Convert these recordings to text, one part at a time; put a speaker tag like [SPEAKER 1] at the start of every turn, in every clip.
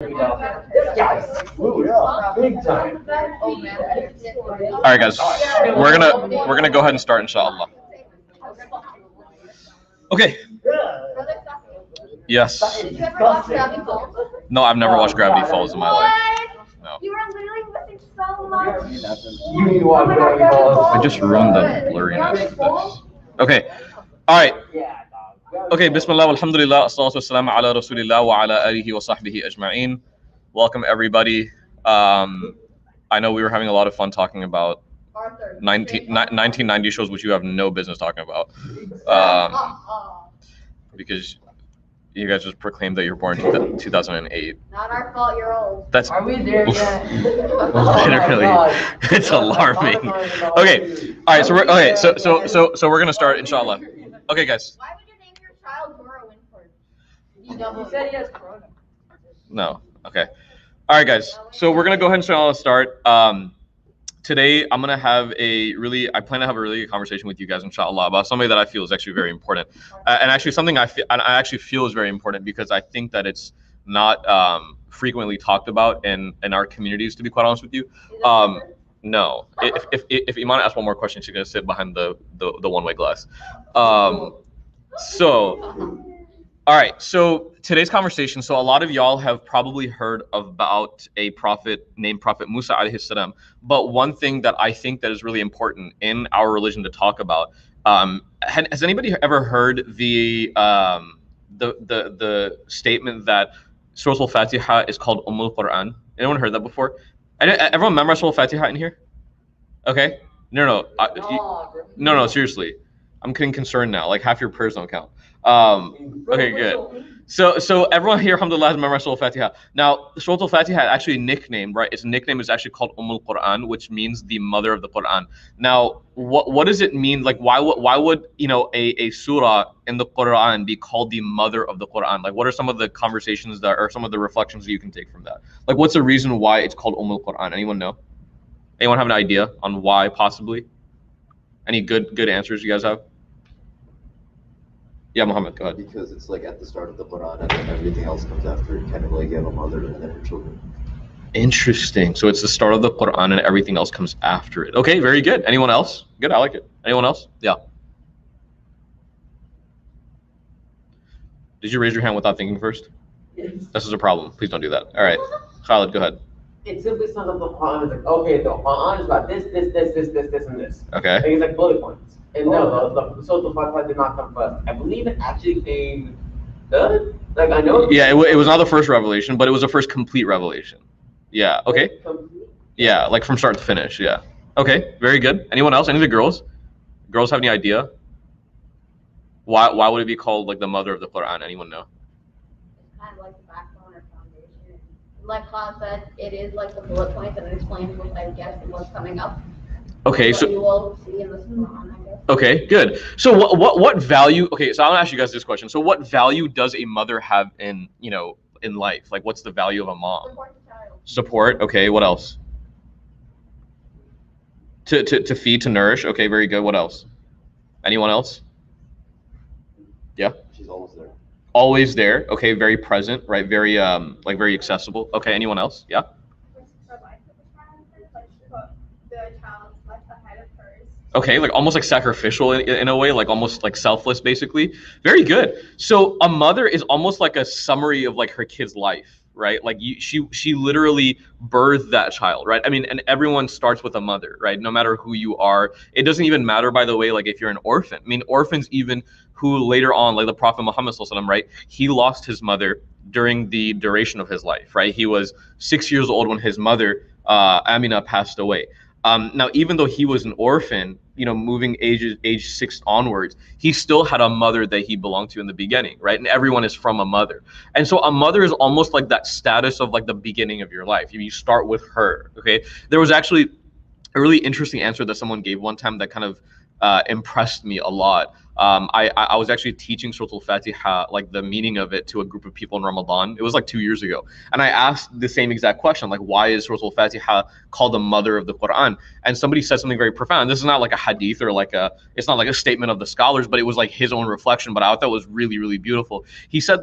[SPEAKER 1] Ooh, yeah, big time.
[SPEAKER 2] All right, guys, we're gonna go ahead and start, inshallah. Okay. Yes. No, I've never watched Gravity Falls in my life. No.
[SPEAKER 3] You are literally missing so much.
[SPEAKER 1] You need to watch Gravity Falls.
[SPEAKER 2] I just ruined the blurriness of this. Okay. All right. Okay. Bismillah, alhamdulillah, as-salatu was-salamu ala rasulillah wa ala alihi wa sahbihi ajma'in. Welcome, everybody. I know we were having a lot of fun talking about 1990 shows, which you have no business talking about. Because you guys just proclaimed that you're born in 2008.
[SPEAKER 3] Not our fault, you're old.
[SPEAKER 2] That's
[SPEAKER 1] Are we there yet?
[SPEAKER 2] literally, it's alarming. Okay, all right. So we're gonna start, inshallah. Okay, guys.
[SPEAKER 3] Why would you name your child Dora Winford?
[SPEAKER 1] You said he has corona.
[SPEAKER 2] No. Okay. All right, guys. So we're gonna go ahead and start. Today I'm gonna have I plan to have a really good conversation with you guys, inshallah, about something that I feel is actually very important, and actually something I actually feel is very important because I think that it's not frequently talked about in our communities. To be quite honest with you, no. If Iman asks one more question, she's gonna sit behind the one-way glass. All right, so today's conversation, so a lot of y'all have probably heard about a prophet named Prophet Musa alayhi salam, but one thing that I think that is really important in our religion to talk about, has anybody ever heard the statement that Surah Al-Fatiha is called Quran? Anyone heard that before? Everyone memorized Surah Al-Fatiha in here? Okay, no, seriously, I'm getting concerned now, like half your prayers don't count. Okay, good. So everyone here, alhamdulillah, has memorized Surah Al-Fatiha. Now, Surah Al-Fatiha actually nicknamed, right? Its nickname is actually called Quran, which means the mother of the Quran. Now, what does it mean? Like, why would a surah in the Quran be called the mother of the Quran? Like, what are some of the conversations that, or some of the reflections that you can take from that? Like, what's the reason why it's called Quran? Anyone know? Anyone have an idea on why, possibly? Any good answers you guys have? Yeah, Muhammad, go ahead.
[SPEAKER 4] Because it's like at the start of the Quran and then everything else comes after it. Kind of like you have a mother and then her children.
[SPEAKER 2] Interesting. So it's the start of the Quran and everything else comes after it. Okay, very good. Anyone else? Good, I like it. Anyone else? Yeah. Did you raise your hand without thinking first?
[SPEAKER 1] Yes.
[SPEAKER 2] This is a problem. Please don't do that. All right. Khalid, go ahead.
[SPEAKER 1] It simply sums up the Quran as like, okay, the Quran is about this, and this.
[SPEAKER 2] Okay.
[SPEAKER 1] Like, it's like bullet points. And no, the Surah Al-Fatiha did not come first. I believe it actually came third. Like, I know.
[SPEAKER 2] Yeah, it was not the first revelation, but it was the first complete revelation. Yeah, okay. Yeah, like from start to finish, yeah. Okay, very good. Anyone else? Any of the girls? Girls have any idea? Why would it be called like the mother of the Quran? Anyone know?
[SPEAKER 3] It's kind of like the backbone or foundation. Like Khalid said, it is like the bullet points and it explains what I guess what's coming up.
[SPEAKER 2] Okay,
[SPEAKER 3] so you will see in this Quran, I guess.
[SPEAKER 2] Okay, good. So what value? Okay, so I want to ask you guys this question. So what value does a mother have in life? Like, what's the value of a mom?
[SPEAKER 3] Support the child.
[SPEAKER 2] Support. Okay, what else? To feed, to nourish. Okay, very good. What else? Anyone else? Yeah.
[SPEAKER 4] She's always there.
[SPEAKER 2] Always there. Okay, very present. Right. Very very accessible. Okay. Anyone else? Yeah. Okay, like almost like sacrificial in a way, like almost like selfless, basically. Very good. So a mother is almost like a summary of like her kid's life, right? Like she literally birthed that child, right? I mean, and everyone starts with a mother, right? No matter who you are. It doesn't even matter, by the way, like if you're an orphan. I mean, orphans even who later on, like the Prophet Muhammad sallallahu alaihi wasallam, right? He lost his mother during the duration of his life, right? He was 6 years old when his mother, Amina, passed away. Now, even though he was an orphan, moving age 6 onwards, he still had a mother that he belonged to in the beginning, right? And everyone is from a mother. And so a mother is almost like that status of like the beginning of your life. You start with her, okay? There was actually a really interesting answer that someone gave one time that kind of impressed me a lot. I was actually teaching Surah Al-Fatiha, like the meaning of it, to a group of people in Ramadan. It was like 2 years ago. And I asked the same exact question, like, why is Surah Al-Fatiha called the mother of the Quran? And somebody said something very profound. This is not like a hadith or it's not like a statement of the scholars, but it was like his own reflection. But I thought it was really, really beautiful. He said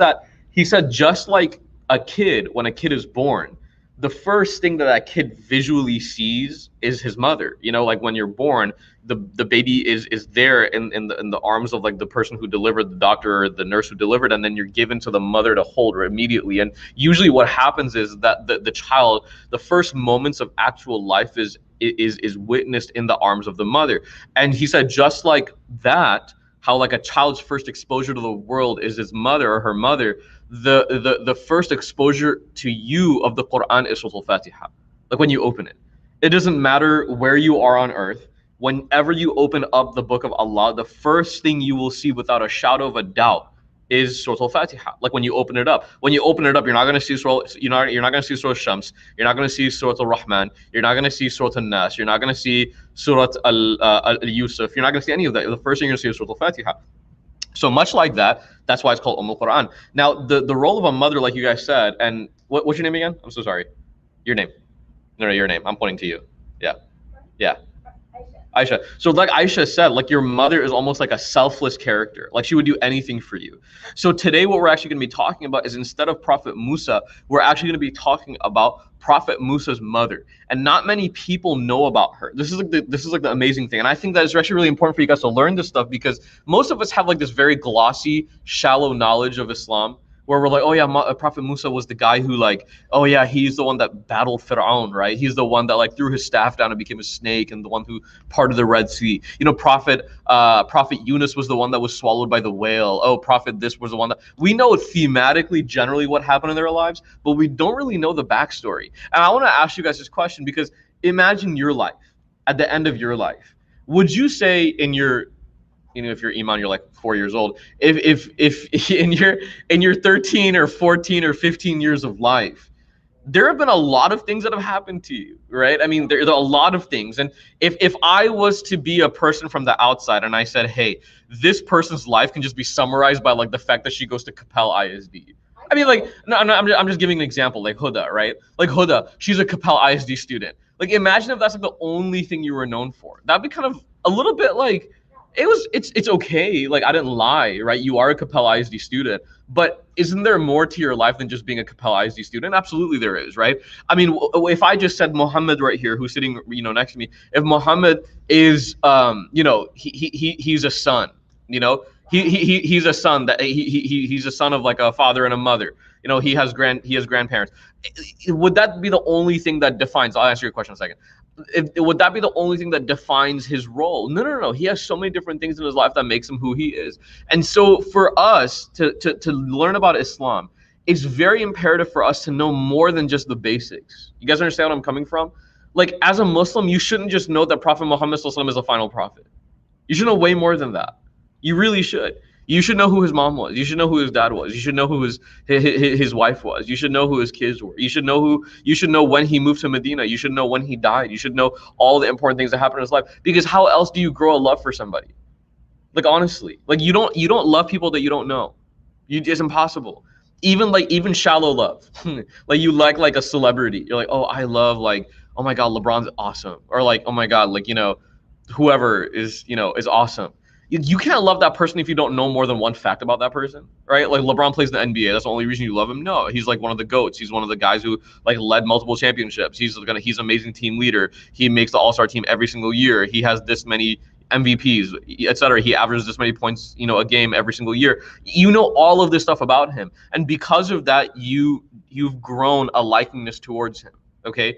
[SPEAKER 2] just like when a kid is born, the first thing that kid visually sees is his mother. You know, like when you're born, the baby is there in the arms of like the person who delivered, the doctor or the nurse who delivered, and then you're given to the mother to hold her immediately. And usually what happens is that the child, the first moments of actual life is witnessed in the arms of the mother. And he said, just like that, how like a child's first exposure to the world is his mother or her mother, the first exposure to you of the Quran is Surah Al-Fatiha. Like when you open it. It doesn't matter where you are on earth. Whenever you open up the book of Allah, the first thing you will see without a shadow of a doubt is Surah Al-Fatiha. Like when you open it up. When you open it up, you're not going to see Surah, you're not going to see Surah Shams. You're not going to see Surah Al-Rahman. You're not going to see Surah Al-Nas. You're not going to see Surah Al-Yusuf. You're not going to see any of that. The first thing you're going to see is Surah Al-Fatiha. So much like that, that's why it's called Quran. Now, the role of a mother, like you guys said, and what's your name again? I'm so sorry. Your name. No, your name. I'm pointing to you. Yeah. Aisha. So like Aisha said, like your mother is almost like a selfless character. Like she would do anything for you. So today what we're actually going to be talking about is, instead of Prophet Musa, we're actually going to be talking about Prophet Musa's mother. And not many people know about her. This is like the amazing thing. And I think that it's actually really important for you guys to learn this stuff, because most of us have like this very glossy, shallow knowledge of Islam, where we're like, oh yeah, Prophet Musa was the guy who like, oh yeah, he's the one that battled Fir'aun, right? He's the one that like threw his staff down and became a snake, and the one who parted the Red Sea. You know, Prophet Yunus was the one that was swallowed by the whale. Oh, Prophet this was the one that, we know thematically, generally what happened in their lives, but we don't really know the backstory. And I want to ask you guys this question, because imagine your life, at the end of your life, would you say in your, you know, if you're Iman, you're like 4 years old. If in your 13 or 14 or 15 years of life, there have been a lot of things that have happened to you, right? I mean, there are a lot of things. And if I was to be a person from the outside and I said, hey, this person's life can just be summarized by like the fact that she goes to Capel ISD. I mean, like, no, I'm just giving an example, like Huda, right? Like Huda, she's a Capel ISD student. Like, imagine if that's like the only thing you were known for. That'd be kind of a little bit like, it's okay. Like, I didn't lie, right? You are a Capel ISD student, but isn't there more to your life than just being a Capel ISD student? Absolutely there is, right? I mean, if I just said Muhammad right here, who's sitting, you know, next to me, if Muhammad is, you know, he's a son, you know, he's a son, that he's a son of like a father and a mother. You know, he has grandparents. Would that be the only thing that defines? I'll answer your question in a second. Would that be the only thing that defines his role? No. He has so many different things in his life that makes him who he is. And so for us to learn about Islam, it's very imperative for us to know more than just the basics. You guys understand what I'm coming from? Like, as a Muslim, you shouldn't just know that Prophet Muhammad ﷺ is the final prophet. You should know way more than that. You really should. You should know who his mom was. You should know who his dad was. You should know who his wife was. You should know who his kids were. You should know when he moved to Medina. You should know when he died. You should know all the important things that happened in his life. Because how else do you grow a love for somebody? Like, honestly, like you don't love people that you don't know. It's impossible. Even shallow love. Like you like a celebrity. You're like, oh, I love, like, oh my God, LeBron's awesome. Or like, oh my God, like, you know, whoever is awesome. You can't love that person if you don't know more than one fact about that person, right? Like LeBron plays in the NBA. That's the only reason you love him? No, he's like one of the GOATs. He's one of the guys who like led multiple championships. He's an amazing team leader. He makes the All-Star team every single year. He has this many MVPs, etc. He averages this many points, you know, a game every single year. You know all of this stuff about him, and because of that, you've grown a likingness towards him. Okay.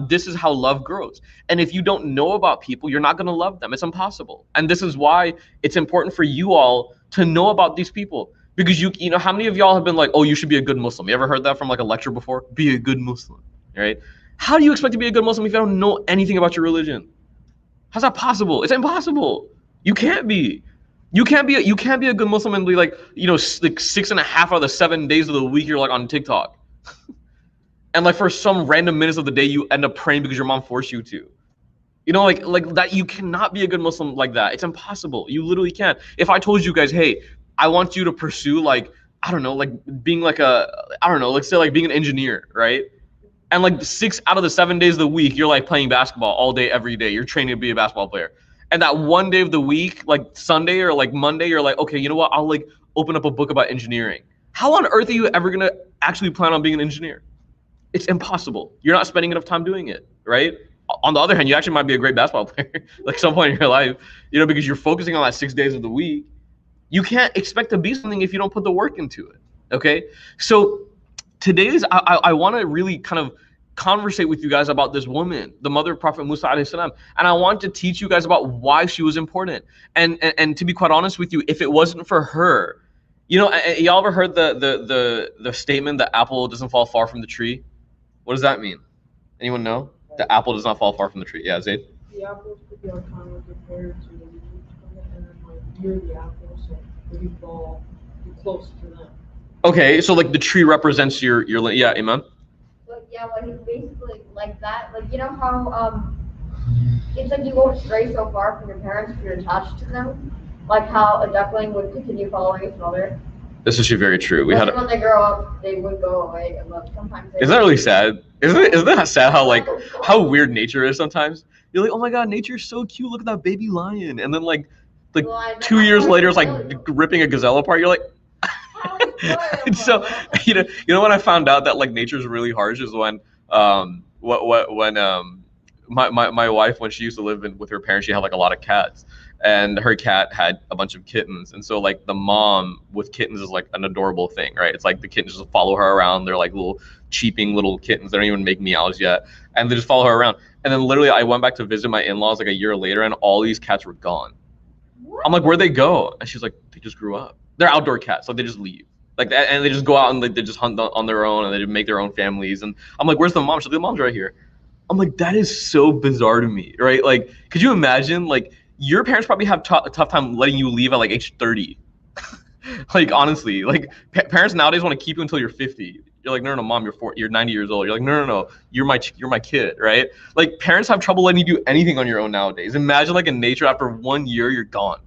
[SPEAKER 2] This is how love grows. And if you don't know about people, you're not going to love them. It's impossible. And this is why it's important for you all to know about these people. Because you know, how many of y'all have been like, oh, you should be a good Muslim? You ever heard that from like a lecture before? Be a good Muslim, right? How do you expect to be a good Muslim if you don't know anything about your religion? How's that possible? It's impossible. You can't be. You can't be a good Muslim and be like, you know, like 6.5 out of the 7 days of the week you're like on TikTok. And like for some random minutes of the day, you end up praying because your mom forced you to. You know, like that, you cannot be a good Muslim like that. It's impossible. You literally can't. If I told you guys, hey, I want you to pursue like, I don't know, like being like let's say like being an engineer, right? And like 6 out of the 7 days of the week, you're like playing basketball all day, every day. You're training to be a basketball player. And that one day of the week, like Sunday or like Monday, you're like, okay, you know what? I'll like open up a book about engineering. How on earth are you ever going to actually plan on being an engineer? It's impossible. You're not spending enough time doing it, right? On the other hand, you actually might be a great basketball player, like some point in your life, because you're focusing on that 6 days of the week. You can't expect to be something if you don't put the work into it, okay? So today's, I want to really kind of conversate with you guys about this woman, the mother of Prophet Musa alayhi salam, and I want to teach you guys about why she was important. And to be quite honest with you, if it wasn't for her, y'all ever heard the statement that apple doesn't fall far from the tree? What does that mean? Anyone know? The apple does not fall far from the tree. Yeah, Zayd?
[SPEAKER 5] The apples could be like kind of compared to the leaves from it, and then like near the apple, so if you fall close to them.
[SPEAKER 2] Okay, so like the tree represents your yeah, Iman?
[SPEAKER 3] But yeah, like it's basically like that. Like you know how it's like you won't stray so far from your parents if you're attached to them. Like how a duckling would continue following its mother.
[SPEAKER 2] This is actually very true.
[SPEAKER 3] When they grow up, they would go away, and sometimes.
[SPEAKER 2] Isn't that really sad? Isn't that sad how weird nature is sometimes? You're like, oh my god, nature's so cute. Look at that baby lion, and then like 2 years later, it's like ripping a gazelle apart. You're like. So you know when I found out that like nature's really harsh is when my wife, when she used to live with her parents, she had like a lot of cats, and her cat had a bunch of kittens, and so like the mom with kittens is like an adorable thing, right? It's like the kittens just follow her around. They're like little cheeping little kittens. They don't even make meows yet, and they just follow her around. And then literally I went back to visit my in-laws like a year later, and all these cats were gone. I'm like, where'd they go? And she's like, they just grew up. They're outdoor cats, so they just leave. Like that, and they just go out and like, they just hunt on their own, and they just make their own families. And I'm like, where's the mom? She's like, the mom's right here. I'm like, that is so bizarre to me, right? Like, could you imagine, like, your parents probably have a tough time letting you leave at like age 30. Like, honestly, like parents nowadays want to keep you until you're 50. You're like, no, mom, you're 90 years old. You're like, no, you're my kid, right? Like, parents have trouble letting you do anything on your own nowadays. Imagine like in nature, after 1 year, you're gone.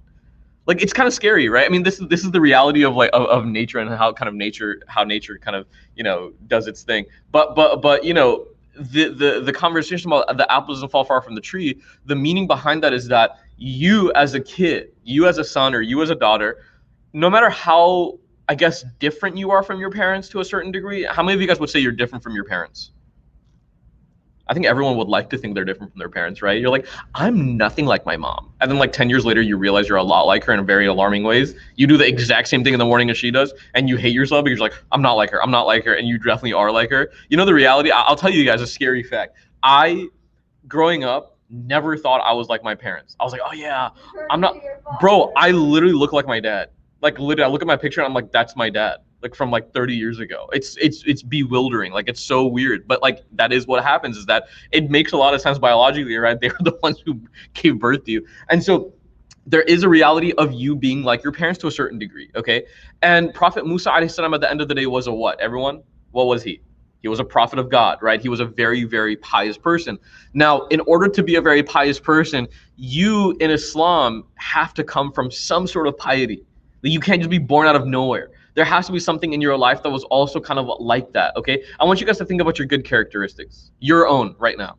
[SPEAKER 2] Like, it's kind of scary, right? I mean, this is the reality of like of nature and how nature kind of does its thing. But the conversation about the apple doesn't fall far from the tree. The meaning behind that is that you as a kid, you as a son or you as a daughter, no matter how I guess different you are from your parents to a certain degree. How many of you guys would say you're different from your parents? I think everyone would like to think they're different from their parents, right? You're like, I'm nothing like my mom. And then like 10 years later, you realize you're a lot like her in very alarming ways. You do the exact same thing in the morning as she does, and you hate yourself because you're like, I'm not like her, and you definitely are like her. You know the reality? I'll tell you guys a scary fact. I, growing up, never thought I was like my parents. I was like, oh yeah, I'm not, bro, I literally look like my dad. Like literally, I look at my picture and I'm like, that's my dad. Like from like 30 years ago. It's bewildering. Like it's so weird. But like that is what happens, is that it makes a lot of sense biologically, right? They're the ones who gave birth to you. And so there is a reality of you being like your parents to a certain degree, okay? And Prophet Musa alayhi salam at the end of the day was a what? Everyone? What was he? He was a prophet of God, right? He was a very, very pious person. Now, in order to be a very pious person, you in Islam have to come from some sort of piety. You can't just be born out of nowhere. There has to be something in your life that was also kind of like that, okay? I want you guys to think about your good characteristics, your own right now.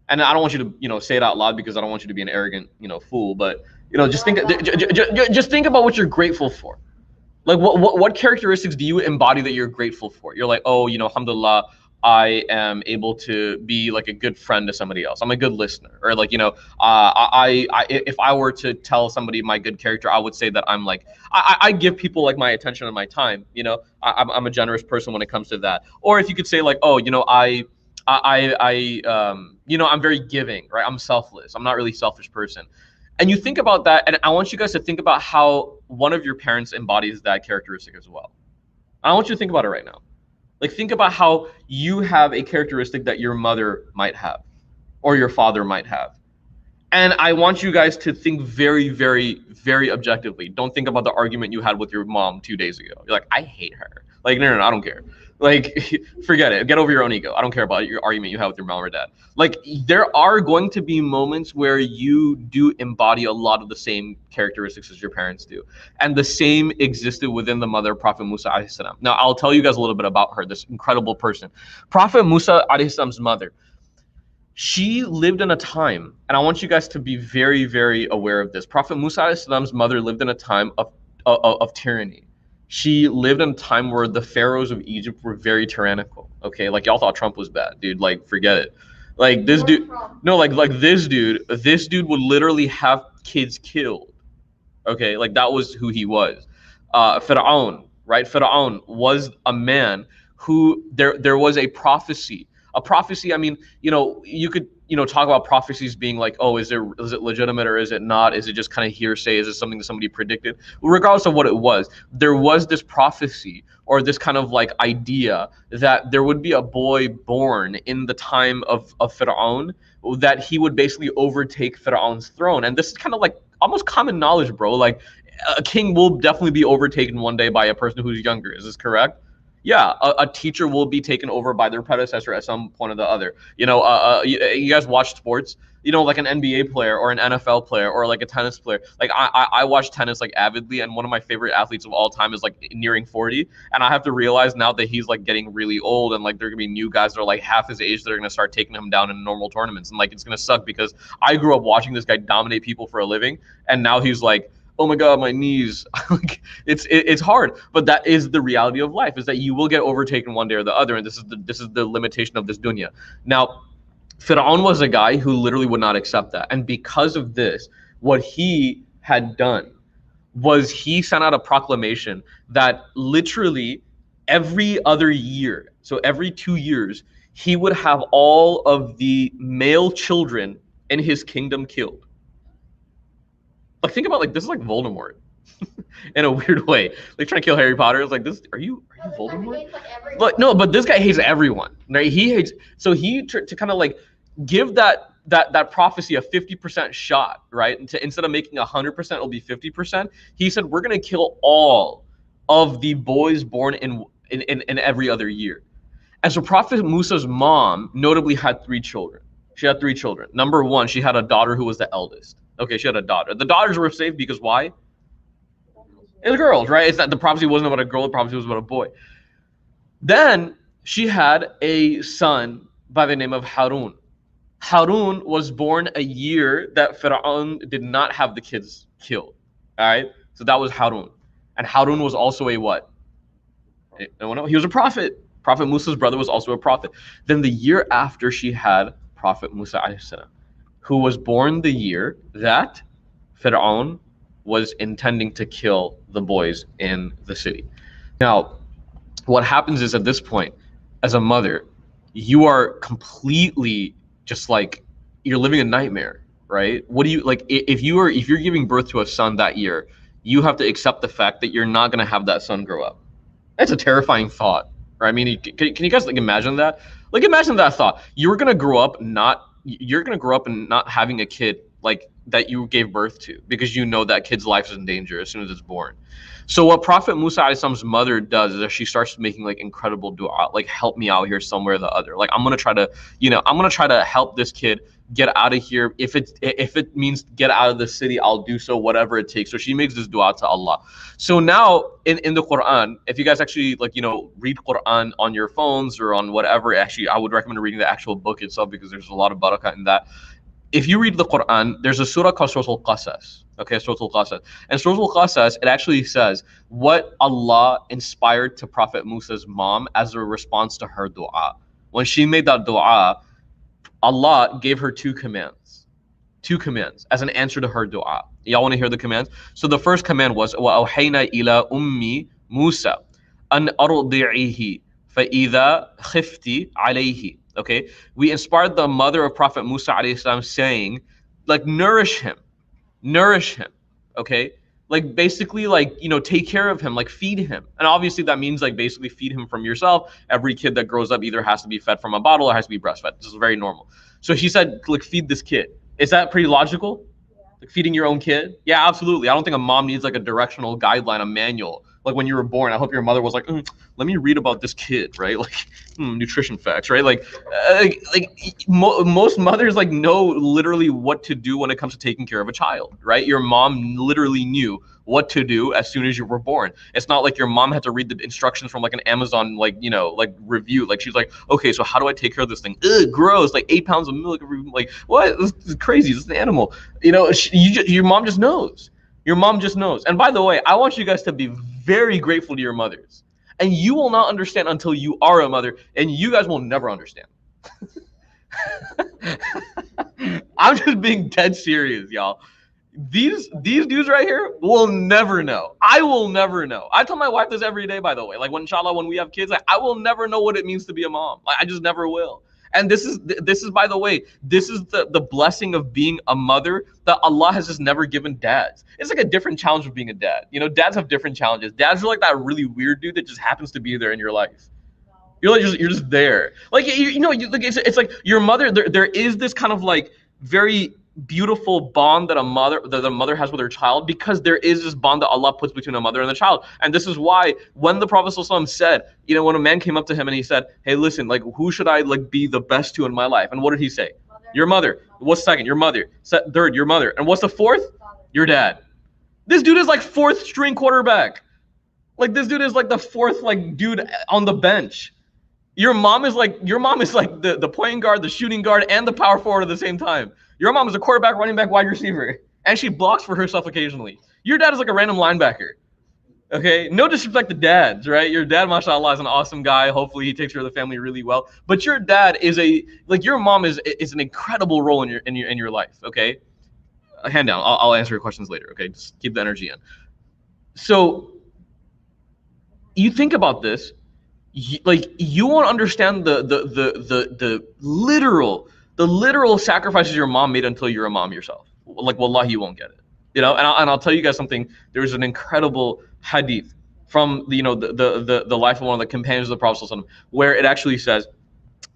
[SPEAKER 2] And I don't want you to, say it out loud because I don't want you to be an arrogant, fool. But, just think about what you're grateful for. Like, what characteristics do you embody that you're grateful for? You're like, oh, alhamdulillah, I am able to be like a good friend to somebody else. I'm a good listener. Or like, if I were to tell somebody my good character, I would say that I'm like, I give people like my attention and my time, I'm a generous person when it comes to that. Or if you could say like, oh, I'm very giving, right? I'm selfless. I'm not really a selfish person. And you think about that, and I want you guys to think about how one of your parents embodies that characteristic as well. I want you to think about it right now. Like, think about how you have a characteristic that your mother might have or your father might have. And I want you guys to think very, very, very objectively. Don't think about the argument you had with your mom 2 days ago. You're like, I hate her. Like, no, I don't care. Like, forget it. Get over your own ego. I don't care about your argument you have with your mom or dad. Like, there are going to be moments where you do embody a lot of the same characteristics as your parents do. And the same existed within the mother of Prophet Musa alayhi salam. Now, I'll tell you guys a little bit about her, this incredible person. Prophet Musa alayhi salam's mother, she lived in a time, and I want you guys to be very, very aware of this. Prophet Musa alayhi salam's mother lived in a time of tyranny. She lived in a time where the pharaohs of Egypt were very tyrannical. Okay, like y'all thought Trump was bad, dude. Like forget it. Like this dude, no, like this dude would literally have kids killed. Okay, like that was who he was. Fir'aun, right? Fir'aun was a man who there was a prophecy. A prophecy, I mean, you could, talk about prophecies being like, oh, is it legitimate or is it not? Is it just kind of hearsay? Is it something that somebody predicted? Regardless of what it was, there was this prophecy or this kind of like idea that there would be a boy born in the time of Fir'aun, that he would basically overtake Fir'aun's throne. And this is kind of like almost common knowledge, bro. Like a king will definitely be overtaken one day by a person who's younger. Is this correct? Yeah, a teacher will be taken over by their predecessor at some point or the other. You guys watch sports, like an NBA player or an NFL player or like a tennis player. Like I watch tennis like avidly, and one of my favorite athletes of all time is like nearing 40, and I have to realize now that he's like getting really old, and like there are gonna be new guys that are like half his age that are gonna start taking him down in normal tournaments, and like it's gonna suck because I grew up watching this guy dominate people for a living, and now he's like, oh my god, my knees. Like it's hard, but that is the reality of life, is that you will get overtaken one day or the other, and this is the limitation of this dunya. Now, Fir'aun was a guy who literally would not accept that, and because of this, what he had done was he sent out a proclamation that literally every other year, so every 2 years, he would have all of the male children in his kingdom killed. Like think about, like, this is like Voldemort in a weird way. Like trying to kill Harry Potter. It's like, this, are you Voldemort? But no, but this guy hates everyone. Right? He hates, so he to kind of like give that prophecy a 50% shot, right? And instead of making 100%, it'll be 50%. He said, we're gonna kill all of the boys born in every other year. And so Prophet Musa's mom notably had 3 children. She had 3 children. Number 1, she had a daughter who was the eldest. Okay, she had a daughter. The daughters were safe because why? It was girls, right? It's that the prophecy wasn't about a girl, the prophecy was about a boy. Then she had a son by the name of Harun. Harun was born a year that Fir'aun did not have the kids killed. All right? So that was Harun. And Harun was also a what? He was a prophet. Prophet Musa's brother was also a prophet. Then the year after, she had Prophet Musa alayhi salam, who was born the year that Fir'aun was intending to kill the boys in the city. Now, what happens is at this point, as a mother, you are completely just like, you're living a nightmare, right? What do you, like, if you're giving birth to a son that year, you have to accept the fact that you're not going to have that son grow up. That's a terrifying thought, right? I mean, can you guys like imagine that? Like imagine that thought. You're going to grow up and not having a kid like that you gave birth to, because you know that kid's life is in danger as soon as it's born. So what Prophet Musa alayhi's mother does is that she starts making like incredible dua, like, help me out here somewhere or the other. Like I'm gonna try to help this kid get out of here. If it means get out of the city, I'll do so, whatever it takes. So she makes this dua to Allah. So now in the Quran, if you guys actually read Quran on your phones or on whatever, actually I would recommend reading the actual book itself, because there's a lot of barakah in that. If you read the Quran, there's a surah called Surah Al-Qasas. Okay, Surah Al-Qasas. And Surah Al-Qasas, it actually says what Allah inspired to Prophet Musa's mom as a response to her dua. When she made that dua, Allah gave her 2 commands. 2 commands as an answer to her dua. Y'all want to hear the commands? So the first command was, وَأَوْحَيْنَا إِلَىٰ أُمِّي مُوسَى أَنْ أَرْضِعِهِ فَإِذَا خِفْتِ عَلَيْهِ. Okay, we inspired the mother of Prophet Musa alayhi salam saying, like, nourish him. Okay, like basically take care of him, like feed him. And obviously that means like basically feed him from yourself. Every kid that grows up either has to be fed from a bottle or has to be breastfed. This is very normal. So she said, like, feed this kid. Is that pretty logical? Like feeding your own kid? Yeah, absolutely. I don't think a mom needs like a directional guideline, a manual. Like when you were born, I hope your mother was like, let me read about this kid, right? Like nutrition facts, right? Most mothers like know literally what to do when it comes to taking care of a child, right? Your mom literally knew what to do as soon as you were born. It's not like your mom had to read the instructions from like an Amazon review. Like she's like, okay, so how do I take care of this thing? Ugh, gross! Like 8 pounds of milk. Like what? This is crazy. This is an animal. Your mom just knows. Your mom just knows. And by the way, I want you guys to be very grateful to your mothers. And you will not understand until you are a mother, and you guys will never understand. I'm just being dead serious, y'all. These dudes right here will never know. I will never know. I tell my wife this every day, by the way. Like, when inshallah, when we have kids, like, I will never know what it means to be a mom. Like, I just never will. And this is by the way, this is the blessing of being a mother that Allah has just never given dads. It's like a different challenge of being a dad. You know, dads have different challenges. Dads are like that really weird dude that just happens to be there in your life. You're just there. Like, like it's like your mother. There is this kind of like very beautiful bond that a mother has with her child, because there is this bond that Allah puts between a mother and the child. And this is why when the Prophet ﷺ said, when a man came up to him and he said, hey, listen, like, who should I like be the best to in my life? And what did he say? Your mother. What's second? Your mother. Third, your mother. And what's the fourth? Your dad. This dude is like fourth string quarterback. Like, this dude is like the fourth like dude on the bench. Your mom is like the point guard, the shooting guard, and the power forward at the same time. Your mom is a quarterback, running back, wide receiver, and she blocks for herself occasionally. Your dad is like a random linebacker. Okay, no disrespect to dads, right? Your dad, mashallah, is an awesome guy. Hopefully, he takes care of the family really well. But your dad is your mom is an incredible role in your life. Okay, hand down. I'll answer your questions later. Okay, just keep the energy in. So you think about this. You won't understand the literal sacrifices your mom made until you're a mom yourself. Like, wallahi, you won't get it. And I'll tell you guys something. There's an incredible hadith from the life of one of the companions of the Prophet ﷺ, where it actually says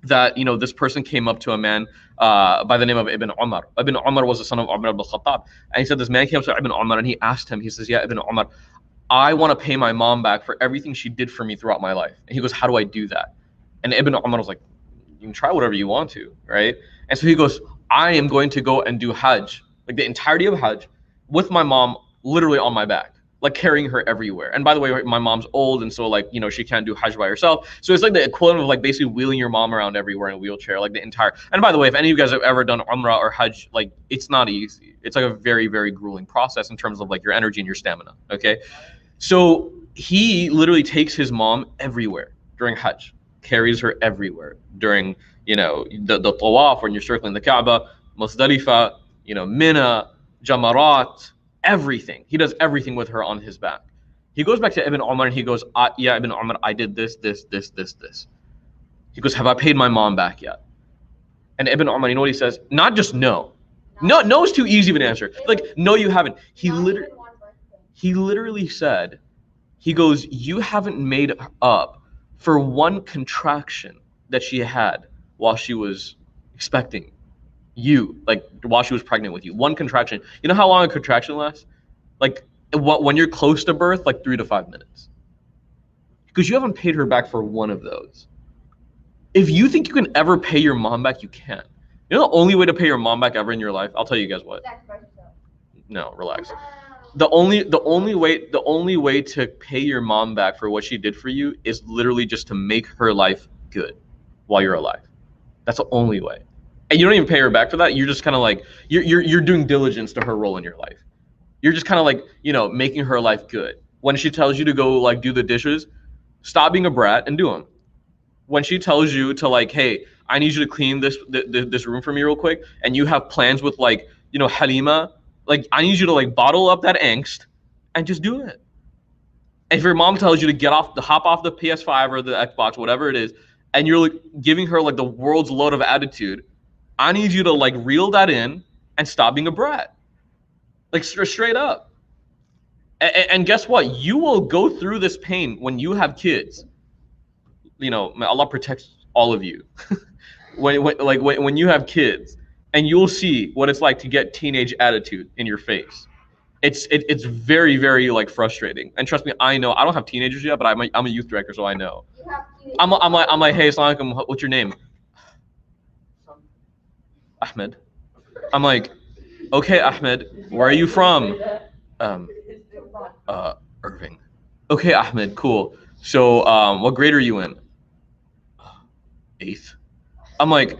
[SPEAKER 2] that this person came up to a man by the name of Ibn Umar. Ibn Umar was the son of Umar ibn Khattab, and he said this man came up to Ibn Umar and he asked him. He says, "Yeah, Ibn Umar, I want to pay my mom back for everything she did for me throughout my life." And he goes, "How do I do that?" And Ibn Umar was like, "You can try whatever you want to, right?" And so he goes, "I am going to go and do Hajj, like the entirety of Hajj, with my mom literally on my back, like carrying her everywhere." And by the way, my mom's old, and so she can't do Hajj by herself. So it's like the equivalent of like basically wheeling your mom around everywhere in a wheelchair, like the entire. And by the way, if any of you guys have ever done Umrah or Hajj, like, it's not easy. It's like a very, very grueling process in terms of like your energy and your stamina. Okay. So he literally takes his mom everywhere during Hajj, carries her everywhere during, the tawaf when you're circling the Kaaba, Musdalifah, Mina, Jamarat, everything. He does everything with her on his back. He goes back to Ibn Umar and he goes, "Yeah, Ibn Umar, I did this. He goes, "Have I paid my mom back yet?" And Ibn Umar, you know what he says? Not just no. No is too easy of an answer. Like, no, you haven't. He literally said, he goes, "You haven't made up for one contraction that she had while she was expecting you, like while she was pregnant with you. One contraction. You know how long a contraction lasts? Like, when you're close to birth, like 3 to 5 minutes. Because you haven't paid her back for one of those. If you think you can ever pay your mom back, you can. You know the only way to pay your mom back ever in your life? I'll tell you guys what. No, relax. The only way to pay your mom back for what she did for you is literally just to make her life good while you're alive. That's the only way. And you don't even pay her back for that. You're just kind of like you're doing diligence to her role in your life. You're just kind of like, making her life good. When she tells you to go like do the dishes, stop being a brat and do them. When she tells you to like, "Hey, I need you to clean this room for me real quick," and you have plans with like, Halima, like, I need you to like bottle up that angst and just do it. And if your mom tells you to hop off the PS5 or the Xbox, whatever it is, and you're like giving her like the world's load of attitude, I need you to like reel that in and stop being a brat. Like, straight up. And guess what? You will go through this pain when you have kids. Allah protects all of you. when you have kids, and you'll see what it's like to get teenage attitude in your face. It's very, very like frustrating. And trust me, I know. I don't have teenagers yet, but I'm a youth director, so I know. I'm like, "Hey, Assalamu alaikum, what's your name?" "Ahmed." I'm like, "Okay, Ahmed, where are you from?" Irving." "Okay, Ahmed, cool. So, what grade are you in?" "8th." I'm like,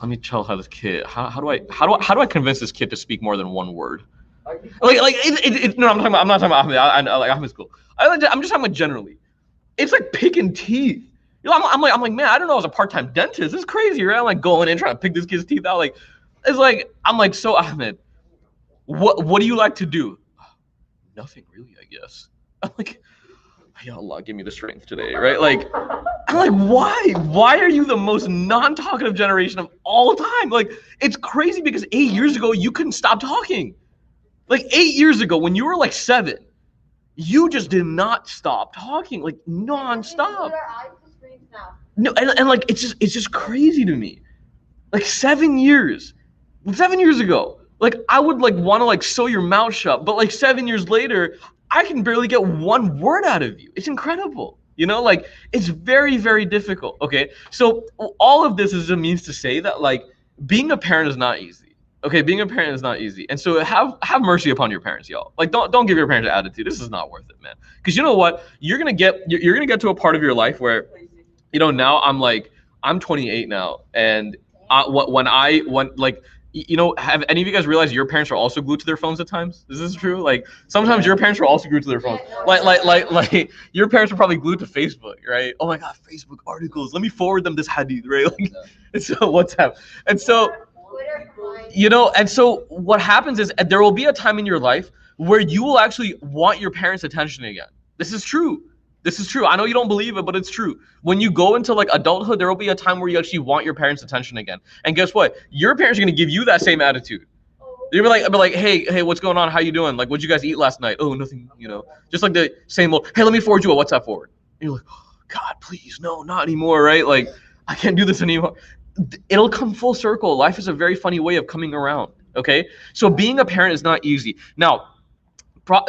[SPEAKER 2] let me tell how this kid. How do I convince this kid to speak more than one word? No, I'm not talking about Ahmed. I like Ahmed's cool. I'm just talking about generally. It's like picking teeth. You know, I'm like, man, I don't know. I was a part-time dentist. It's crazy, right? I'm like going in trying to pick this kid's teeth out. Like, it's like I'm like, so Ahmed, what do you like to do? Nothing really, I guess. I'm like, ya Allah, give me the strength today, right? Like, I'm like, why? Why are you the most non-talkative generation of all time? Like, it's crazy because 8 years ago you couldn't stop talking. Like 8 years ago when you were like 7, you just did not stop talking, like non-stop. No, and like it's just crazy to me. Like 7 years. 7 years ago. Like I would like want to like sew your mouth shut, but like 7 years later, I can barely get one word out of you. It's incredible. You know, like it's very, very difficult. Okay. So all of this is a means to say that like being a parent is not easy. Okay, being a parent is not easy. And so have mercy upon your parents, y'all. Like don't give your parents an attitude. This is not worth it, man. Because you know what? You're gonna get to a part of your life where, you know, now I'm 28 now, and you know, have any of you guys realized your parents are also glued to their phones at times? Is this true? Like sometimes your parents are also glued to their phones. Like your parents are probably glued to Facebook, right? Oh my God, Facebook articles. Let me forward them this hadith, right? Like, and so WhatsApp. And so, you know, and so what happens is there will be a time in your life where you will actually want your parents' attention again. This is true. This is true. I know you don't believe it, but it's true. When you go into like adulthood, there will be a time where you actually want your parents' attention again. And guess what? Your parents are gonna give you that same attitude. You'll be like, hey, what's going on? How you doing? Like, what'd you guys eat last night? Oh, nothing. You know, just like the same old. Hey, let me forward you a WhatsApp forward. And you're like, oh, God, please, no, not anymore, right? Like, I can't do this anymore. It'll come full circle. Life is a very funny way of coming around. Okay, so being a parent is not easy. Now,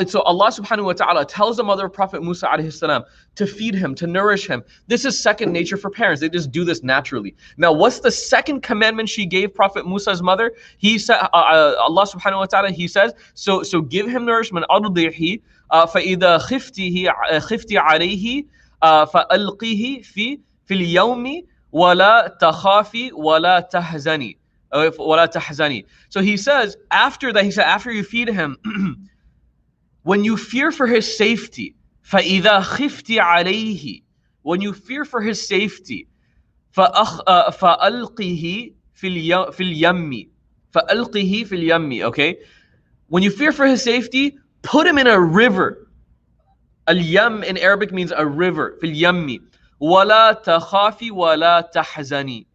[SPEAKER 2] so Allah subhanahu wa ta'ala tells the mother of Prophet Musa alayhi salam to feed him, to nourish him. This is second nature for parents. They just do this naturally. Now, what's the second commandment she gave Prophet Musa's mother? He said, Allah subhanahu wa ta'ala, he says, so give him nourishment. أَرْضِعْهِ فَإِذَا خِفْتِ عَلَيْهِ فَأَلْقِهِ فِي الْيَوْمِ وَلَا تَخَافِ وَلَا تَحْزَنِ وَلَا تَحْزَنِ. So he says, after that, he said, after you feed him, when you fear for his safety, فَإِذَا خِفْتِ عَلَيْهِ, when you fear for his safety, فَأَلْقِهِ فِي الْيَمِّ فَأَلْقِهِ فِي الْيَمِّ. Okay? When you fear for his safety, put him in a river. Al-yam in Arabic means a river. فِي الْيَمِّ وَلَا تَخَافِ وَلَا تَحْزَنِ.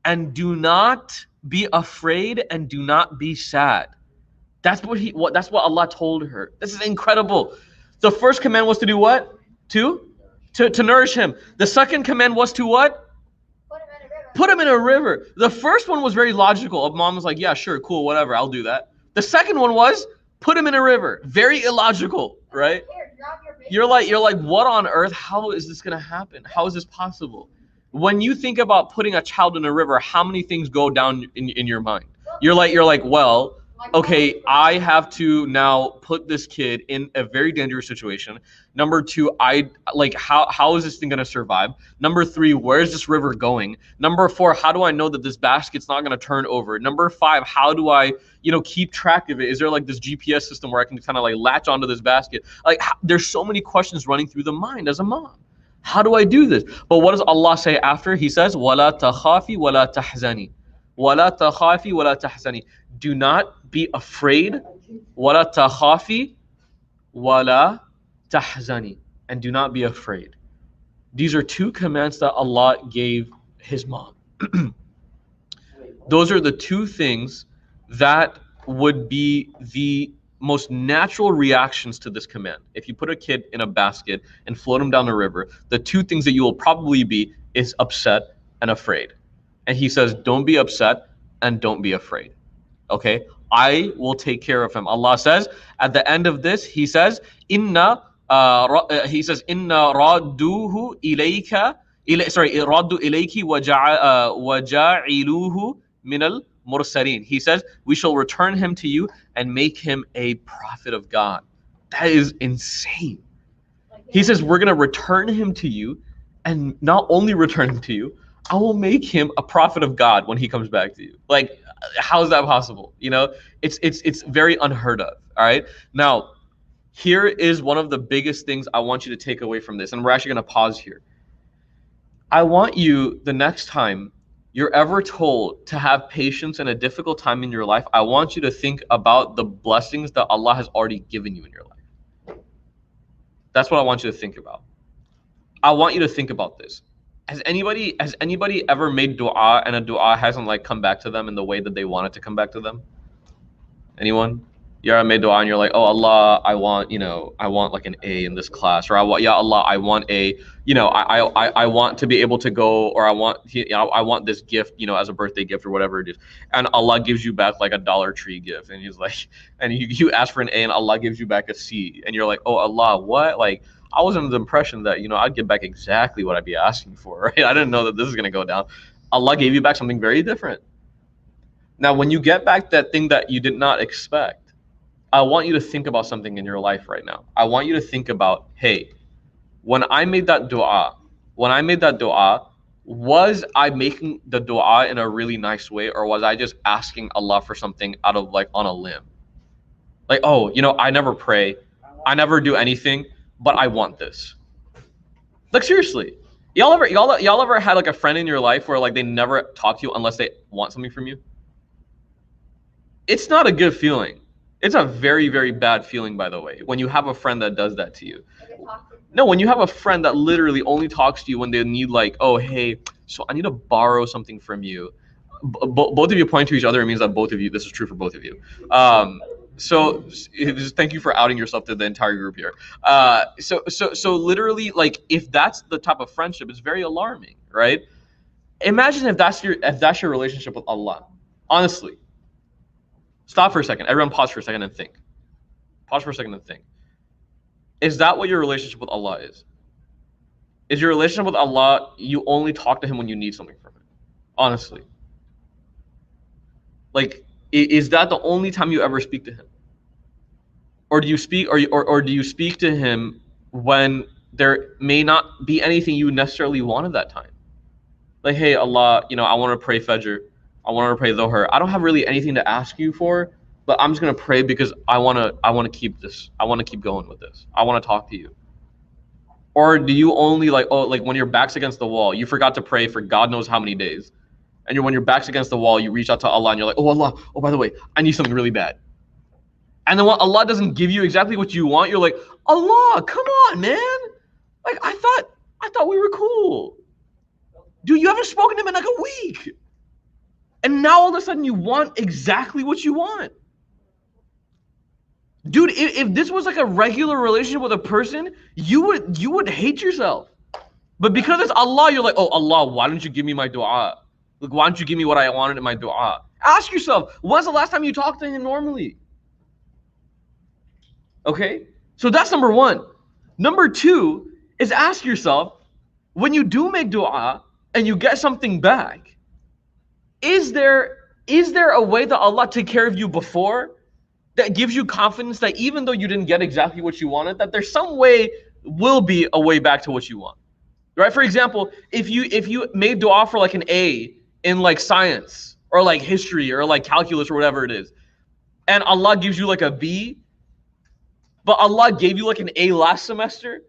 [SPEAKER 2] And do not be afraid and do not be sad. That's what Allah told her. This is incredible. The first command was to do what? To nourish him. The second command was to what? Put him in a river. The first one was very logical. Mom was like, yeah, sure, cool, whatever, I'll do that. The second one was put him in a river. Very illogical, right? You're like, what on earth? How is this gonna happen? How is this possible? When you think about putting a child in a river, how many things go down in your mind? You're like, well, okay, I have to now put this kid in a very dangerous situation. Number 2, how is this thing gonna survive? Number 3, where is this river going? Number 4, how do I know that this basket's not gonna turn over? Number 5, how do I, keep track of it? Is there like this GPS system where I can kind of like latch onto this basket? Like, there's so many questions running through the mind as a mom. How do I do this? But what does Allah say after? He says, وَلَا تَخَافِ وَلَا تَحْزَنِ وَلَا تَخَافِ وَلَا تَحْزَنِ. Do not be afraid. وَلَا تَخَافِ وَلَا تَحْزَنِ. And do not be afraid. These are 2 commands that Allah gave his mom. Those are the 2 things that would be the most natural reactions to this command. If you put a kid in a basket and float him down the river, the 2 things that you will probably be is upset and afraid. And he says, don't be upset and don't be afraid. Okay? I will take care of him. Allah says at the end of this, he says, Inna radduhu ilayka raddu ilayki waja'iluhu minal mursalin. He says, we shall return him to you and make him a prophet of God. That is insane. He says, we're going to return him to you, and not only return him to you, I will make him a prophet of God when he comes back to you. Like, how is that possible? It's very unheard of. All right. Now, here is one of the biggest things I want you to take away from this, and we're actually going to pause here. I want you, the next time you're ever told to have patience in a difficult time in your life, I want you to think about the blessings that Allah has already given you in your life. That's what I want you to think about. I want you to think about this. Has anybody ever made dua and a dua hasn't like come back to them in the way that they want it to come back to them? Anyone? You ever made dua and you're like, oh Allah, I want like an A in this class, or Ya Allah, I want I want to be able to go, or I want this gift, as a birthday gift or whatever it is, and Allah gives you back like a Dollar Tree gift, and He's like, and you ask for an A and Allah gives you back a C, and you're like, oh Allah, what? Like, I was under the impression that I'd get back exactly what I'd be asking for, right? I didn't know that this is gonna go down. Allah gave you back something very different. Now, when you get back that thing that you did not expect, I want you to think about something in your life right now. I want you to think about, hey, when I made that dua, was I making the dua in a really nice way, or was I just asking Allah for something out of like on a limb? Like, oh, I never pray, I never do anything, but I want this. Like, seriously, y'all ever had like a friend in your life where like they never talk to you unless they want something from you? It's not a good feeling. It's a very, very bad feeling, by the way, when you have a friend that does that to you. No, when you have a friend that literally only talks to you when they need like, oh, hey, so I need to borrow something from you. Both of you point to each other. It means that both of you, this is true for both of you. So just thank you for outing yourself to the entire group here. So literally, like, if that's the type of friendship, it's very alarming, right? Imagine if that's your relationship with Allah. Honestly. Stop for a second. Everyone pause for a second and think. Pause for a second and think. Is that what your relationship with Allah is? Is your relationship with Allah, you only talk to Him when you need something from Him? Honestly. Like, is that the only time you ever speak to Him? Or do you speak or do you speak to Him when there may not be anything you necessarily want at that time? Like, hey Allah, I want to pray Fajr. I want to pray Dhuhr. I don't have really anything to ask you for, but I'm just gonna pray because I want to keep this. I want to keep going with this. I want to talk to you. Or do you only like when your back's against the wall, you forgot to pray for God knows how many days, and when your back's against the wall, you reach out to Allah and you're like, oh Allah, oh by the way, I need something really bad. And then when Allah doesn't give you exactly what you want, you're like, Allah, come on, man. Like I thought we were cool. Dude, you haven't spoken to Him in like a week. And now all of a sudden you want exactly what you want. Dude, if this was like a regular relationship with a person, you would hate yourself. But because it's Allah, you're like, oh Allah, why don't you give me my dua? Like, why don't you give me what I wanted in my dua? Ask yourself, when's the last time you talked to Him normally? Okay? So that's number one. Number two is ask yourself, when you do make dua and you get something back, is there a way that Allah took care of you before that gives you confidence that even though you didn't get exactly what you wanted, that there's some way, will be a way back to what you want, right? For example, if you made dua for like an A in like science or like history or like calculus or whatever it is, and Allah gives you like a B, but Allah gave you like an A last semester,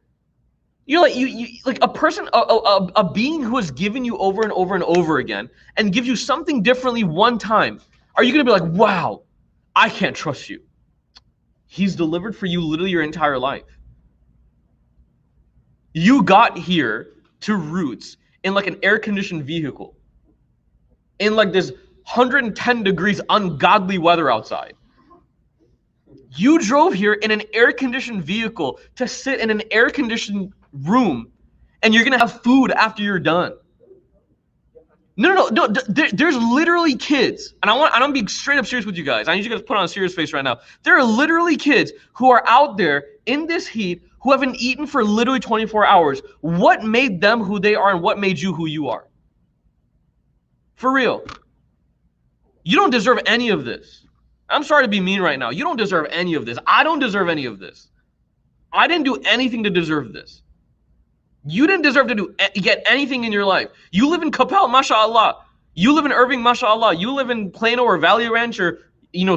[SPEAKER 2] you're like you like a person, a being who has given you over and over and over again and gives you something differently one time. Are you gonna be like, wow, I can't trust you? He's delivered for you literally your entire life. You got here to Roots in like an air-conditioned vehicle, in like this 110 degrees ungodly weather outside. You drove here in an air-conditioned vehicle to sit in an air-conditioned room, and you're gonna have food after you're done. No. There's literally kids, and I'm being straight up serious with you guys. I need you guys to put on a serious face right now. There are literally kids who are out there in this heat who haven't eaten for literally 24 hours. What made them who they are, and what made you who you are? For real. You don't deserve any of this. I'm sorry to be mean right now. You don't deserve any of this. I don't deserve any of this. I didn't do anything to deserve this. You didn't deserve to get anything in your life. You live in Capel, mashallah. You live in Irving, mashallah. You live in Plano or Valley Ranch or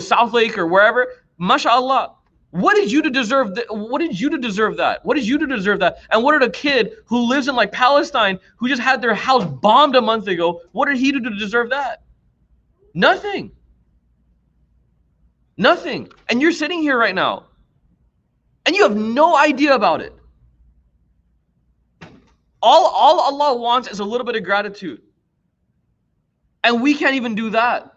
[SPEAKER 2] South Lake or wherever, mashallah. What did you to deserve what did you to deserve that? What did you to deserve that? And what did a kid who lives in like Palestine, who just had their house bombed a month ago, what did he do to deserve that? Nothing. Nothing. And you're sitting here right now, and you have no idea about it. All Allah wants is a little bit of gratitude. And we can't even do that.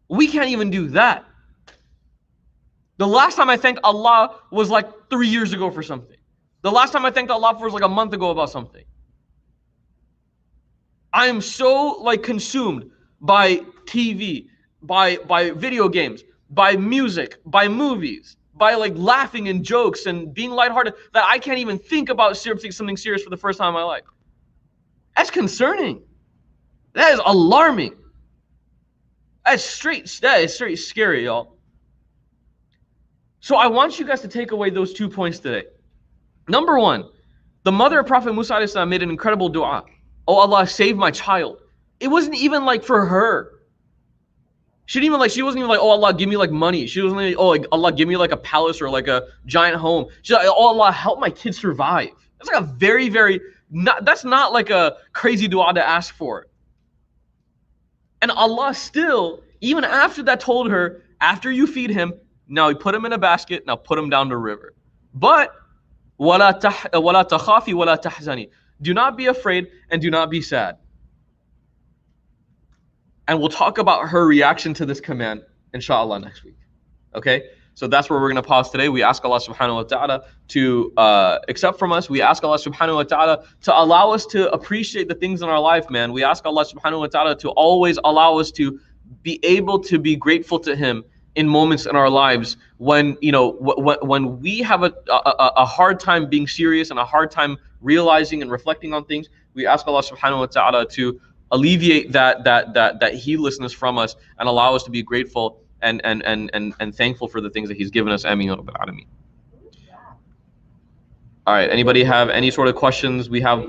[SPEAKER 2] We can't even do that. The last time I thanked Allah was like 3 years ago for something. The last time I thanked Allah for was like a month ago about something. I am so like consumed by TV, by video games, by music, by movies, by like laughing and jokes and being lighthearted that I can't even think about something serious for the first time in my life. That's concerning. That is alarming. That is straight scary, y'all. So I want you guys to take away those 2 points today. Number one, the mother of Prophet Musa ﷺ made an incredible dua. Oh Allah, save my child. It wasn't even like for her. She wasn't even like, oh Allah, give me like money. She wasn't like, oh like, Allah, give me like a palace or like a giant home. She's like, oh Allah, help my kids survive. That's like a that's not like a crazy dua to ask for. And Allah still, even after that, told her, after you feed him, now you put him in a basket, now put him down the river. But وَلَا تَخَافِي وَلَا تَحْزَنِي. Do not be afraid and do not be sad. And we'll talk about her reaction to this command, inshallah, next week. Okay? So that's where we're going to pause today. We ask Allah subhanahu wa ta'ala to accept from us. We ask Allah subhanahu wa ta'ala to allow us to appreciate the things in our life, man. We ask Allah subhanahu wa ta'ala to always allow us to be able to be grateful to him in moments in our lives when, you know, when we have a hard time being serious and a hard time realizing and reflecting on things. We ask Allah subhanahu wa ta'ala to alleviate that heedlessness from us and allow us to be grateful and thankful for the things that he's given us. Ameen ya Rabbil Alameen. All right, anybody have any sort of questions? We have